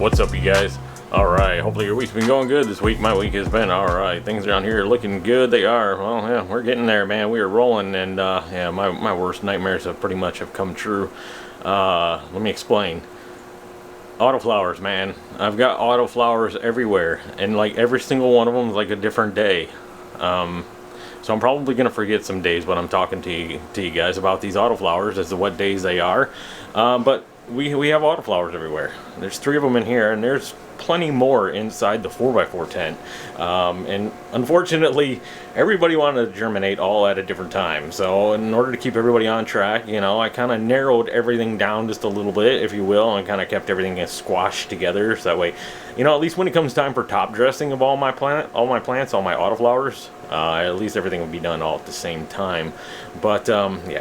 What's up, you guys? Alright, hopefully your week's been going good this week. My week has been alright. Things around here are looking good. They are. Well, yeah, we're getting there, man. We are rolling, and yeah, my worst nightmares have pretty much come true. Let me explain. Autoflowers, man. I've got autoflowers everywhere, and like every single one of them is like a different day. So I'm probably gonna forget some days when I'm talking to you guys about these autoflowers as to what days they are. But we have autoflowers everywhere. There's 3 of them in here, and there's plenty more inside the 4x4 tent. And unfortunately, everybody wanted to germinate all at a different time. So in order to keep everybody on track, you know, I kind of narrowed everything down just a little bit, if you will, and kind of kept everything squashed together. So that way, you know, at least when it comes time for top dressing of all my plants, all my autoflowers, at least everything will be done all at the same time. But yeah,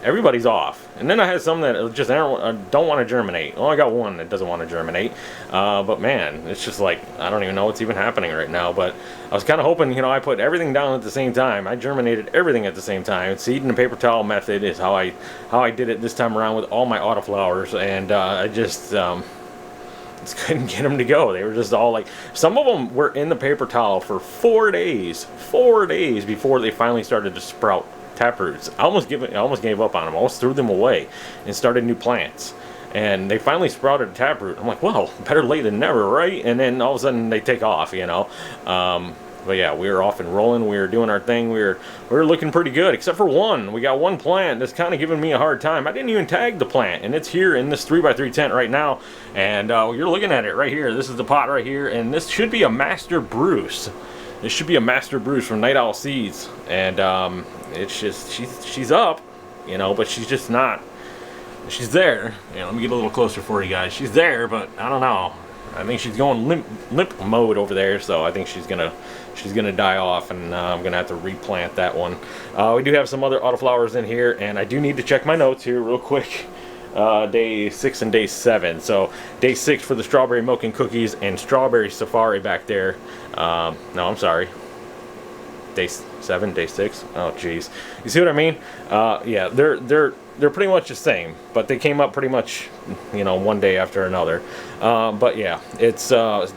everybody's off. And then I had some that just don't want to germinate. Well, I got one that doesn't want to germinate. But man, it's just like, I don't even know what's even happening right now. But I was kind of hoping, you know, I put everything down at the same time. I germinated everything at the same time. Seed in the paper towel method is how I did it this time around with all my autoflowers. And I just couldn't get them to go. They were just all like, some of them were in the paper towel for 4 days before they finally started to sprout taproots. I almost gave up on them. I almost threw them away and started new plants. And they finally sprouted a taproot. I'm like, well, better late than never, right? And then all of a sudden they take off, you know. But yeah, we were off and rolling. We were doing our thing. We were looking pretty good, except for one. We got one plant that's kind of giving me a hard time. I didn't even tag the plant, and it's here in this 3x3 tent right now. And you're looking at it right here. This is the pot right here, and this should be a Master Bruce. This should be a Master Bruce from Night Owl Seeds, and it's just she's up, you know, but she's just not. She's there. Yeah, let me get a little closer for you guys. She's there, but I don't know. I think she's going limp mode over there, so I think she's gonna die off, and I'm gonna have to replant that one. We do have some other autoflowers in here, and I do need to check my notes here real quick. Day 6 and day 7. So day 6 for the strawberry milk and cookies and strawberry safari back there. No, I'm sorry. Day 7, day 6. Oh, jeez. You see what I mean? Yeah, they're pretty much the same, but they came up pretty much, you know, one day after another. But yeah, it's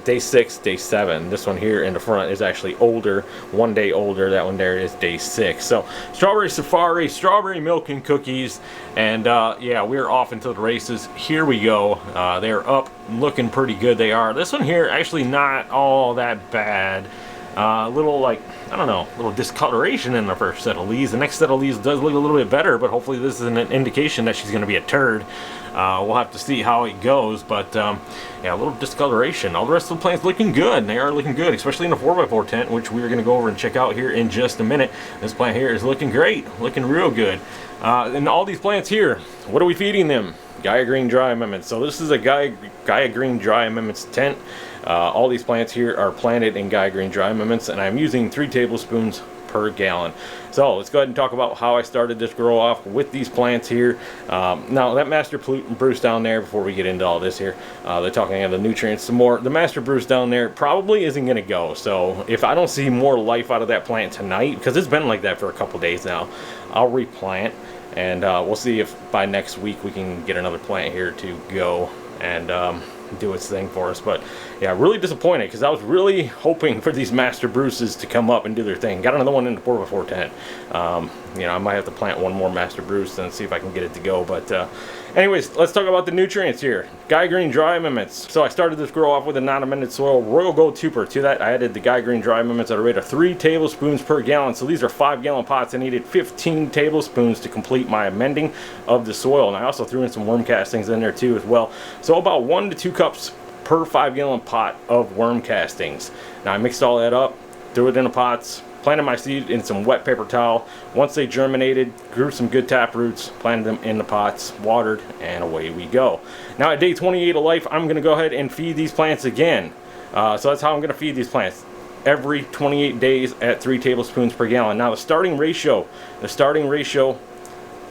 day 6, day 7. This one here in the front is actually older, 1 day older. That one there is day 6. So strawberry safari, strawberry milk and cookies, and yeah, we're off into the races. Here we go. They're up, looking pretty good. They are. This one here actually not all that bad. Little, like, I don't know, little discoloration in the first set of leaves. The next set of leaves does look a little bit better, but hopefully this is an indication that she's going to be a turd. We'll have to see how it goes, but yeah, a little discoloration. All the rest of the plants looking good. They are looking good, especially in the 4x4 tent, which we're going to go over and check out here in just a minute. This plant here is looking great, looking real good. And all these plants here, what are we feeding them? Gaia Green Dry Amendments. So this is a Gaia Green Dry Amendments tent. All these plants here are planted in Gaia Green Dry Amendments, and I'm using 3 tablespoons per gallon. So let's go ahead and talk about how I started this grow off with these plants here. Now that Master Bruce down there, before we get into all this here, they're talking about the nutrients some more. The Master Bruce down there probably isn't going to go. So if I don't see more life out of that plant tonight, because it's been like that for a couple days now, I'll replant. And we'll see if by next week we can get another plant here to go and do its thing for us. But yeah, really disappointed, because I was really hoping for these Master Bruces to come up and do their thing. Got another one in the 4x4 tent. You know, I might have to plant one more Master Bruce and see if I can get it to go. But anyways, let's talk about the nutrients here. Gaia Green Dry Amendments. So I started this grow off with a non-amended soil Royal Gold Tuber. To that, I added the Gaia Green Dry Amendments at a rate of 3 tablespoons per gallon. So these are 5-gallon pots. I needed 15 tablespoons to complete my amending of the soil. And I also threw in some worm castings in there too as well. So about 1 to 2 cups per 5-gallon pot of worm castings. Now I mixed all that up, threw it in the pots, planted my seed in some wet paper towel. Once they germinated, grew some good tap roots, planted them in the pots, watered, and away we go. Now at day 28 of life, I'm going to go ahead and feed these plants again. So that's how I'm going to feed these plants. Every 28 days at 3 tablespoons per gallon. Now the starting ratio,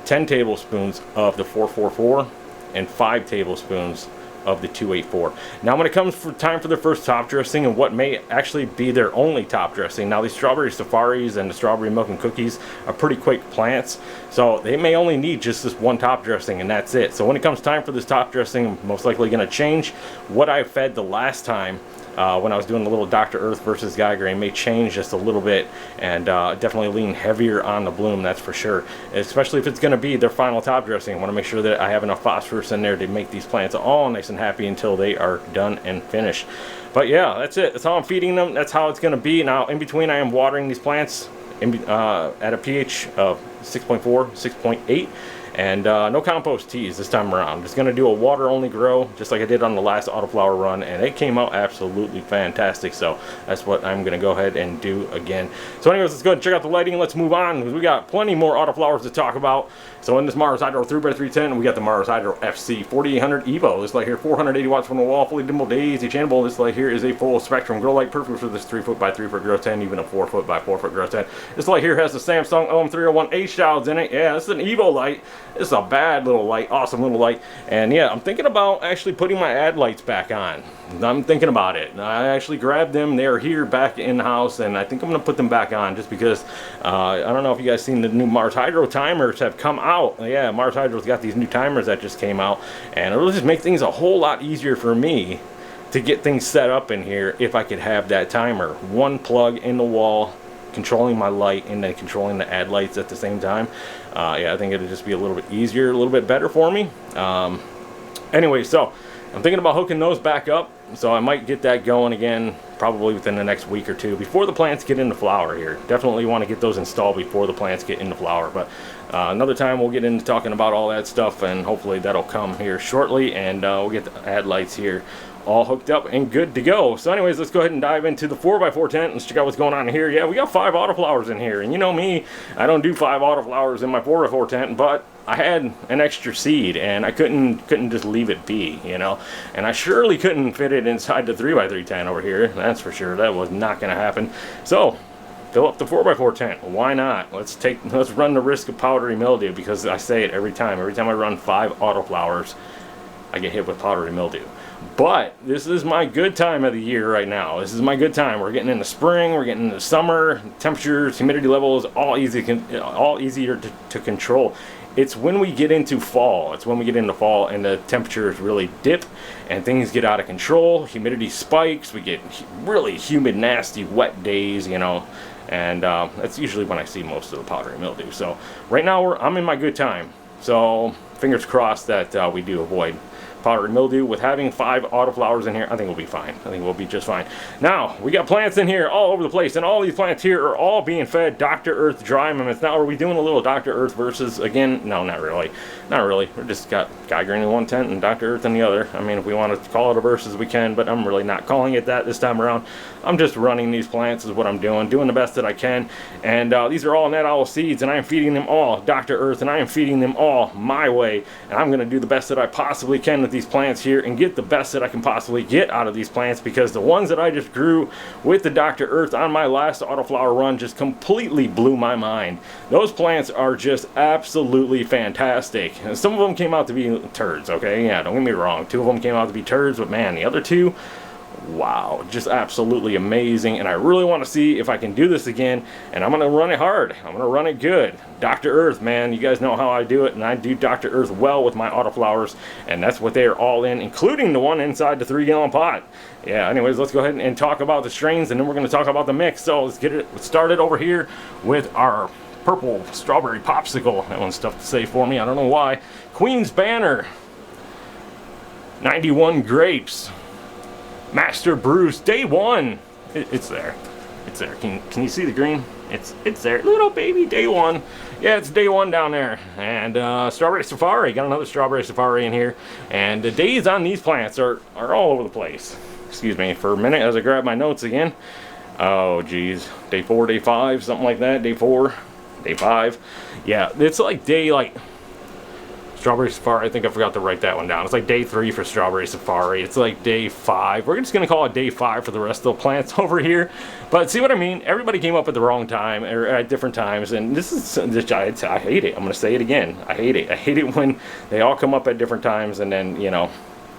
10 tablespoons of the 444 and 5 tablespoons of the 284. Now when it comes for time for their first top dressing and what may actually be their only top dressing, now these strawberry safaris and the strawberry milk and cookies are pretty quick plants, so they may only need just this one top dressing and that's it. So when it comes time for this top dressing, I'm most likely going to change what I fed the last time. When I was doing a little Dr. Earth versus Geiger, I may change just a little bit and definitely lean heavier on the bloom, that's for sure. Especially if it's going to be their final top dressing. I want to make sure that I have enough phosphorus in there to make these plants all nice and happy until they are done and finished. But yeah, that's it. That's how I'm feeding them. That's how it's going to be. Now, in between, I am watering these plants at a pH of 6.4, 6.8. And no compost teas this time around. I'm just going to do a water only grow just like I did on the last Autoflower run, and it came out absolutely fantastic. So that's what I'm going to go ahead and do again. So anyways, let's go ahead and check out the lighting. Let's move on. We got plenty more Autoflowers to talk about. So in this MarsHydro 3x310, we got the MarsHydro FC4800 EVO. This light here, 480 watts from the wall, fully dimmable, daisy chainable. This light here is a full spectrum grow light, perfect for this 3 foot by 3 foot grow tent, even a 4 foot by 4 foot grow tent. This light here has the Samsung OM301H diodes in it. Yeah, this is an EVO light. It's a bad little light, awesome little light. And yeah, I'm thinking about actually putting my ADLITEs back on. I'm thinking about it. I actually grabbed them. They're here back in the house, and I think I'm going to put them back on just because I don't know if you guys seen the new MarsHydro timers have come out. Yeah, MarsHydro's got these new timers that just came out, and it'll just make things a whole lot easier for me to get things set up in here if I could have that timer. One plug in the wall, controlling my light and then controlling the ADLITEs at the same time. Yeah, I think it'll just be a little bit easier, a little bit better for me. Anyway, so I'm thinking about hooking those back up, so I might get that going again probably within the next week or two before the plants get into flower here. Definitely want to get those installed before the plants get into flower, but another time we'll get into talking about all that stuff, and hopefully that'll come here shortly, and we'll get the ADLITEs here all hooked up and good to go. So anyways, let's go ahead and dive into the 4x4 tent. Let's check out what's going on here. Yeah, we got 5 Autoflowers in here, and you know me, I don't do 5 Autoflowers in my 4x4 tent, but I had an extra seed and I couldn't just leave it be, you know, and I surely couldn't fit it inside the 3x3 tent over here, that's for sure. That was not going to happen. So fill up the 4x4 tent. Why not? Let's run the risk of powdery mildew, because I say it every time I run 5 Autoflowers, I get hit with powdery mildew. But this is my good time of the year right now. This is my good time. We're getting into spring, we're getting into summer, temperatures, humidity levels, all easier to control. It's when we get into fall. It's when we get into fall and the temperatures really dip and things get out of control. Humidity spikes. We get really humid, nasty, wet days, you know. And that's usually when I see most of the powdery mildew. So right now I'm in my good time. So fingers crossed that we do avoid powdery mildew. With having 5 Autoflowers in here, I think we'll be fine. I think we'll be just fine. Now, we got plants in here all over the place, and all these plants here are all being fed Dr. Earth dry mammoths. Now, are we doing a little Dr. Earth versus again? No, not really. Not really. We're just got Geiger in one tent and Dr. Earth in the other. I mean, if we want to call it a versus, we can, but I'm really not calling it that this time around. I'm just running these plants is what I'm doing the best that I can. And these are all Net Owl seeds, and I am feeding them all Dr. Earth, and I am feeding them all my way. And I'm going to do the best that I possibly can with these plants here and get the best that I can possibly get out of these plants, because the ones that I just grew with the Dr. Earth on my last Autoflower run just completely blew my mind. Those plants are just absolutely fantastic. And some of them came out to be turds, okay? Yeah, don't get me wrong. 2 of them came out to be turds, but man, the other 2, wow, just absolutely amazing. And I really want to see if I can do this again, and I'm going to run it hard. I'm going to run it good. Dr. Earth, man, you guys know how I do it, and I do Dr. Earth well with my Autoflowers, and that's what they are all in, including the one inside the 3-gallon pot. Yeah, anyways, let's go ahead and talk about the strains, and then we're going to talk about the mix. So let's get it started over here with our purple strawberry popsicle. That one's tough to say for me, I don't know why. Queen's Banner, 91 grapes. Master Bruce, day 1. It's there. It's there. Can you see the green? It's there. Little baby day 1. Yeah, it's day 1 down there. And Strawberry Safari. Got another Strawberry Safari in here. And the days on these plants are all over the place. Excuse me for a minute as I grab my notes again. Oh, geez. Day 4, day 5, something like that. Day 4, day 5. Yeah, it's like day Strawberry Safari, I think I forgot to write that one down. It's like day 3 for Strawberry Safari. It's like day 5. We're just going to call it day 5 for the rest of the plants over here. But see what I mean? Everybody came up at the wrong time, or at different times. And this is, I hate it. I'm going to say it again. I hate it. I hate it when they all come up at different times and then, you know,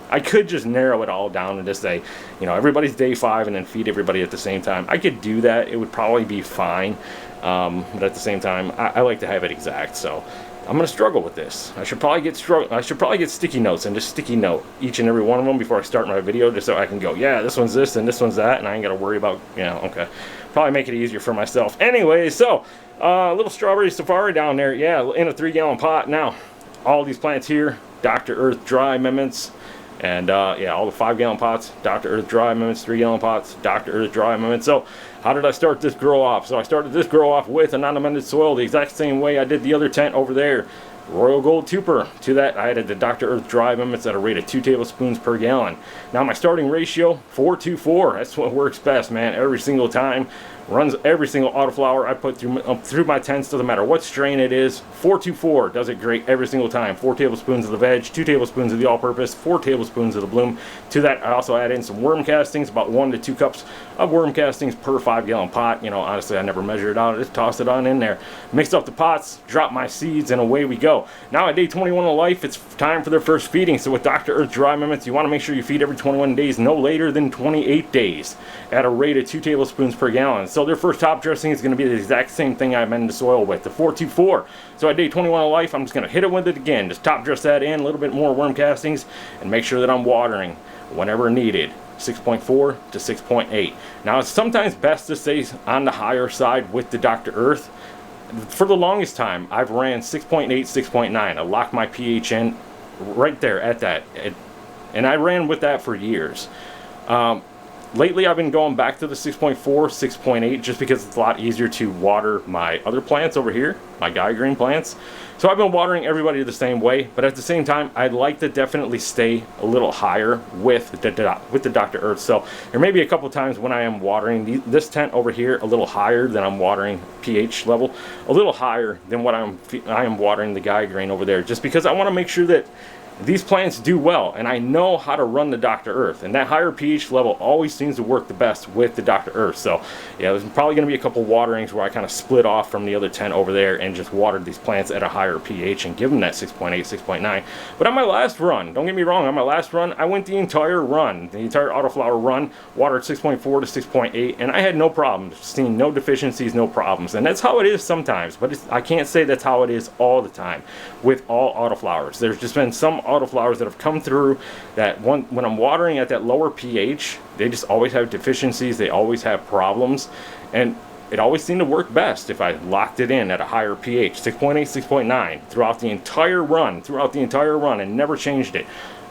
I could just narrow it all down and just say, you know, everybody's day 5 and then feed everybody at the same time. I could do that. It would probably be fine. But at the same time, I like to have it exact. So I'm going to struggle with this. I should probably get sticky notes and just sticky note each and every one of them before I start my video, just so I can go, yeah, this one's this and this one's that, and I ain't got to worry about, you know, okay. Probably make it easier for myself. Anyway, so little strawberry safari down there, yeah, in a 3-gallon pot. Now, all these plants here, Dr. Earth dry amendments, and yeah, all the 5-gallon pots, Dr. Earth dry amendments, 3-gallon pots, Dr. Earth dry amendments. So how did I start this grow off? So I started this grow off with a non-amended soil the exact same way I did the other tent over there. Royal Gold Tuber. To that, I added the Dr. Earth dry amendments at a rate of 2 tablespoons per gallon. Now my starting ratio, 4:4. That's what works best, man, every single time. Runs every single autoflower I put through my tents, doesn't matter what strain it is. 4:4 does it great every single time. 4 tablespoons of the veg, 2 tablespoons of the all-purpose, 4 tablespoons of the bloom. To that, I also add in some worm castings, about 1 to 2 cups of worm castings per 5-gallon pot. You know, honestly, I never measure it out. I just toss it on in there. Mix up the pots, drop my seeds, and away we go. Now at day 21 of life, it's time for their first feeding. So with Dr. Earth dry amendments, you want to make sure you feed every 21 days, no later than 28 days, at a rate of 2 tablespoons per gallon. So their first top dressing is going to be the exact same thing I amended the soil with, the 4:4. So at day 21 of life, I'm just going to hit it with it again. Just top dress that in, a little bit more worm castings, and make sure that I'm watering whenever needed. 6.4 to 6.8. Now it's sometimes best to stay on the higher side with the Dr. Earth. For the longest time, I've ran 6.8, 6.9. I locked my pH in right there at that. And I ran with that for years. Lately, I've been going back to the 6.4, 6.8, just because it's a lot easier to water my other plants over here, my Guy Green plants. So I've been watering everybody the same way, but at the same time, I'd like to definitely stay a little higher with the Dr. Earth. So there may be a couple times when I am watering this tent over here a little higher than I'm watering pH level, a little higher than what I am watering the Guy Green over there, just because I want to make sure that these plants do well, and I know how to run the Dr. Earth, and that higher pH level always seems to work the best with the Dr. Earth. So yeah, there's probably going to be a couple waterings where I kind of split off from the other tent over there and just watered these plants at a higher pH and give them that 6.8, 6.9. But on my last run, don't get me wrong, on my last run, I went the entire autoflower run, watered 6.4 to 6.8, and I had no problems, seeing no deficiencies, no problems. And that's how it is sometimes, but I can't say that's how it is all the time with all autoflowers. There's just been some autoflowers that have come through that when I'm watering at that lower pH, they just always have deficiencies, they always have problems, and it always seemed to work best if I locked it in at a higher pH, 6.8, 6.9 throughout the entire run and never changed it.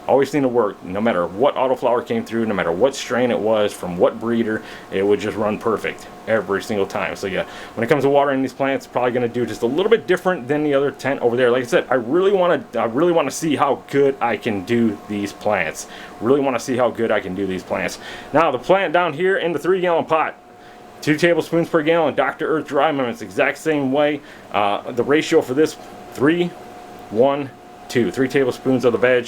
Always seemed to work, no matter what autoflower came through, no matter what strain it was, from what breeder, it would just run perfect every single time. So yeah, when it comes to watering these plants, probably going to do just a little bit different than the other tent over there. Like I said, I really want to see how good I can do these plants. Really want to see how good I can do these plants. Now the plant down here in the 3-gallon pot, 2 tablespoons per gallon, Dr. Earth dry amendments, exact same way. The ratio for this, 3, 1, 2. 3 tablespoons of the veg,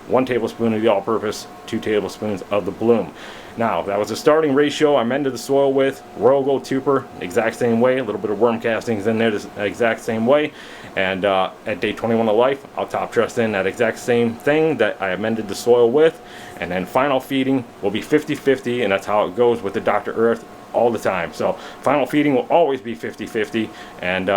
1 tablespoon of the all-purpose, 2 tablespoons of the bloom. Now, that was a starting ratio I amended the soil with. Royal Gold Tuber, exact same way. A little bit of worm castings in there, the exact same way. And at day 21 of life, I'll top dress in that exact same thing that I amended the soil with. And then final feeding will be 50-50, and that's how it goes with the Dr. Earth all the time. So final feeding will always be 50-50, and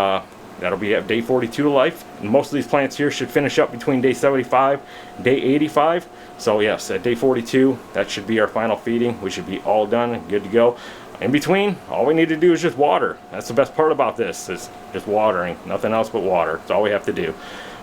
that'll be at day 42 of life. And most of these plants here should finish up between day 75 and day 85. So yes, at day 42, that should be our final feeding. We should be all done and good to go. In between, all we need to do is just water. That's the best part about this, is just watering. Nothing else but water. That's all we have to do.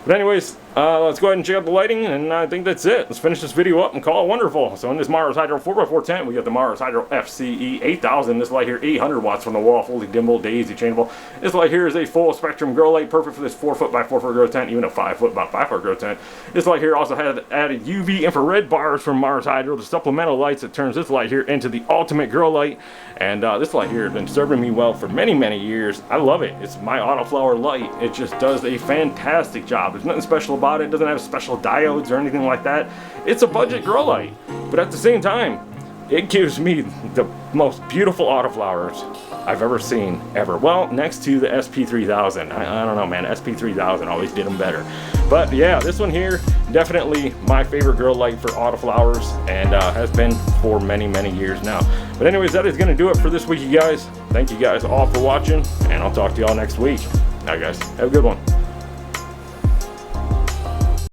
But anyways, let's go ahead and check out the lighting, and I think that's it. Let's finish this video up and call it wonderful. So in this MarsHydro 4x4 tent, we got the MarsHydro FC4800. This light here, 800 watts from the wall, fully dimmable, daisy changeable. This light here is a full spectrum grow light, perfect for this 4-foot by 4-foot grow tent, even a 5-foot by 5-foot grow tent. This light here also had added UV infrared bars from MarsHydro, the supplemental lights that turns this light here into the ultimate grow light. And this light here has been serving me well for many, many years. I love it. It's my autoflower light. It just does a fantastic job. There's nothing special about it. It doesn't have special diodes or anything like that. It's a budget grow light. But at the same time, it gives me the most beautiful autoflowers I've ever seen, ever. Well, next to the SP3000. I don't know, man, SP3000 always did them better. But yeah, this one here, definitely my favorite grow light for autoflowers, and has been for many, many years now. But anyways, that is gonna do it for this week, you guys. Thank you guys all for watching, and I'll talk to y'all next week. All right, guys, have a good one.